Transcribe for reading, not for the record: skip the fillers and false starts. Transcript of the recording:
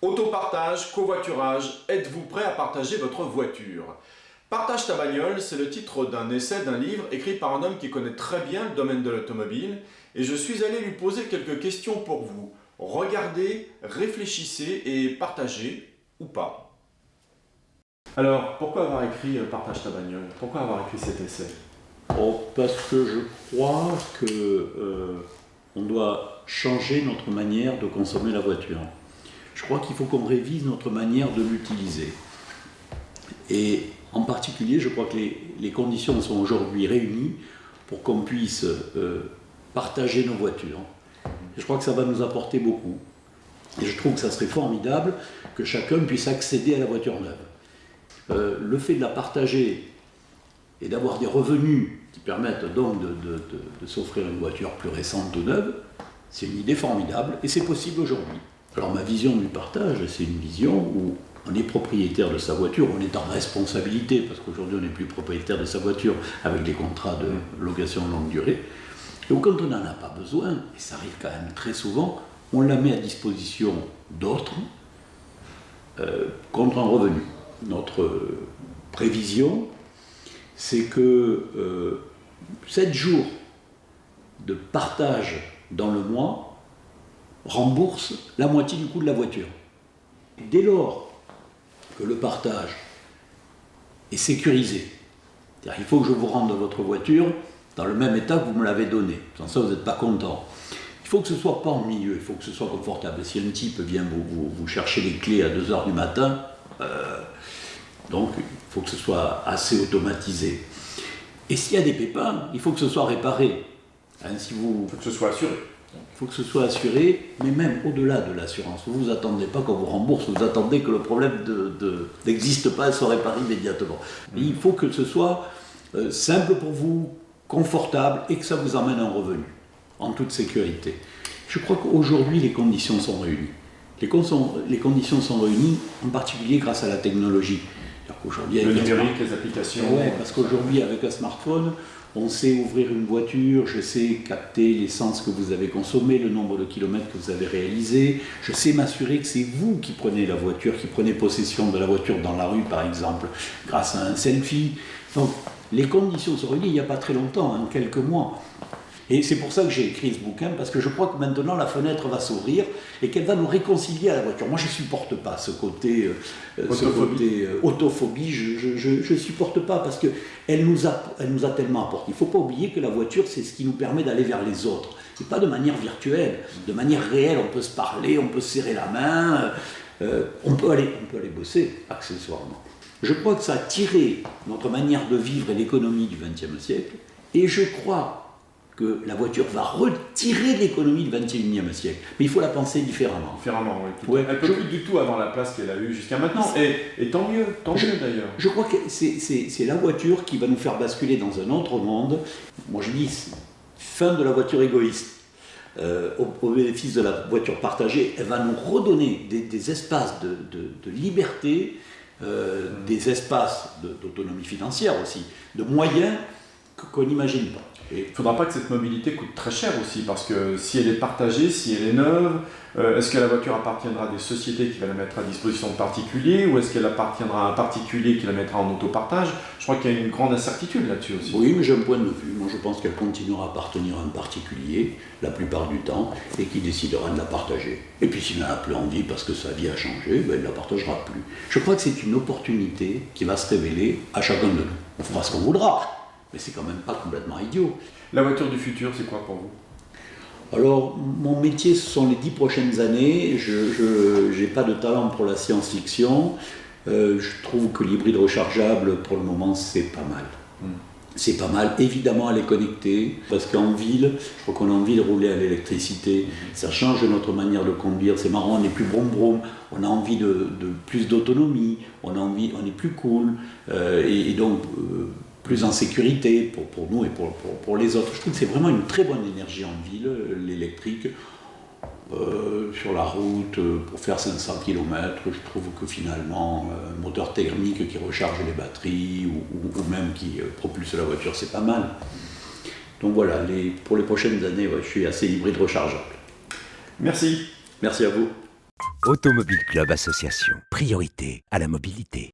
Autopartage, covoiturage, êtes-vous prêt à partager votre voiture? Partage ta bagnole, c'est le titre d'un essai d'un livre écrit par un homme qui connaît très bien le domaine de l'automobile et je suis allé lui poser quelques questions pour vous. Regardez, réfléchissez et partagez ou pas. Alors, pourquoi avoir écrit Partage ta bagnole? Pourquoi avoir écrit cet essai? Parce que je crois qu'on doit changer notre manière de consommer la voiture. Je crois qu'il faut qu'on révise notre manière de l'utiliser. Et en particulier, je crois que les conditions sont aujourd'hui réunies pour qu'on puisse partager nos voitures. Et je crois que ça va nous apporter beaucoup. Et je trouve que ça serait formidable que chacun puisse accéder à la voiture neuve. Le fait de la partager et d'avoir des revenus qui permettent donc de s'offrir une voiture plus récente ou neuve, c'est une idée formidable et c'est possible aujourd'hui. Alors ma vision du partage, c'est une vision où on est propriétaire de sa voiture, on est en responsabilité, parce qu'aujourd'hui on n'est plus propriétaire de sa voiture avec des contrats de location longue durée. Donc quand on n'en a pas besoin, et ça arrive quand même très souvent, on la met à disposition d'autres contre un revenu. Notre prévision, c'est que 7 jours de partage dans le mois rembourse la moitié du coût de la voiture. Et dès lors que le partage est sécurisé, c'est-à-dire il faut que je vous rende votre voiture dans le même état que vous me l'avez donné, sans ça vous n'êtes pas content. Il faut que ce ne soit pas en milieu, il faut que ce soit confortable. Si un type vient vous chercher les clés à 2h du matin, donc il faut que ce soit assez automatisé. Et s'il y a des pépins, il faut que ce soit réparé. Il faut que ce soit assuré. Il faut que ce soit assuré, mais même au-delà de l'assurance. Vous attendez pas qu'on vous rembourse, vous attendez que le problème n'existe pas et soit réparé immédiatement. Mais il faut que ce soit simple pour vous, confortable et que ça vous amène un revenu, en toute sécurité. Je crois qu'aujourd'hui, les conditions sont réunies. Les conditions sont réunies, en particulier grâce à la technologie. Le numérique, les applications. Oui, parce qu'aujourd'hui, avec un smartphone, on sait ouvrir une voiture, je sais capter l'essence que vous avez consommée, le nombre de kilomètres que vous avez réalisé, je sais m'assurer que c'est vous qui prenez la voiture, qui prenez possession de la voiture dans la rue par exemple, grâce à un selfie. Donc les conditions sont réunies il n'y a pas très longtemps, quelques mois. Et c'est pour ça que j'ai écrit ce bouquin, parce que je crois que maintenant la fenêtre va s'ouvrir et qu'elle va nous réconcilier à la voiture. Moi je ne supporte pas ce côté autophobie, je ne supporte pas parce qu'elle nous a tellement apporté. Il ne faut pas oublier que la voiture c'est ce qui nous permet d'aller vers les autres. Ce n'est pas de manière virtuelle, de manière réelle, on peut se parler, on peut se serrer la main, on peut aller bosser accessoirement. Je crois que ça a tiré notre manière de vivre et l'économie du XXe siècle et je crois que la voiture va retirer l'économie du XXIe siècle. Mais il faut la penser différemment. Différemment, oui. Elle ne peut plus du tout avoir la place qu'elle a eue jusqu'à maintenant. Et tant mieux d'ailleurs. Je crois que c'est la voiture qui va nous faire basculer dans un autre monde. Moi je dis, fin de la voiture égoïste. Au bénéfice de la voiture partagée, elle va nous redonner des espaces de liberté, des espaces d'autonomie financière aussi, de moyens qu'on n'imagine pas. Il ne faudra pas que cette mobilité coûte très cher aussi, parce que si elle est partagée, si elle est neuve, est-ce que la voiture appartiendra à des sociétés qui vont la mettre à disposition de particuliers, ou est-ce qu'elle appartiendra à un particulier qui la mettra en autopartage? Je crois qu'il y a une grande incertitude là-dessus aussi. Oui, mais j'ai un point de vue. Moi, je pense qu'elle continuera à appartenir à un particulier, la plupart du temps, et qui décidera de la partager. Et puis s'il n'en a plus envie parce que sa vie a changé, il ne la partagera plus. Je crois que c'est une opportunité qui va se révéler à chacun de nous. On fera ce qu'on voudra. Mais c'est quand même pas complètement idiot. La voiture du futur, c'est quoi pour vous? Alors, mon métier, ce sont les 10 prochaines années. Je n'ai pas de talent pour la science-fiction. Je trouve que l'hybride rechargeable, pour le moment, c'est pas mal. C'est pas mal. Évidemment, elle est connectée, parce qu'en ville, je crois qu'on a envie de rouler à l'électricité. Ça change notre manière de conduire. C'est marrant, on n'est plus brom-brom. On a envie de plus d'autonomie. On est plus cool. Et donc... plus en sécurité pour nous et pour les autres. Je trouve que c'est vraiment une très bonne énergie en ville, l'électrique. Sur la route, pour faire 500 km, je trouve que finalement, un moteur thermique qui recharge les batteries ou même qui propulse la voiture, c'est pas mal. Donc voilà, pour les prochaines années, je suis assez hybride rechargeable. Merci. Merci à vous. Automobile Club Association. Priorité à la mobilité.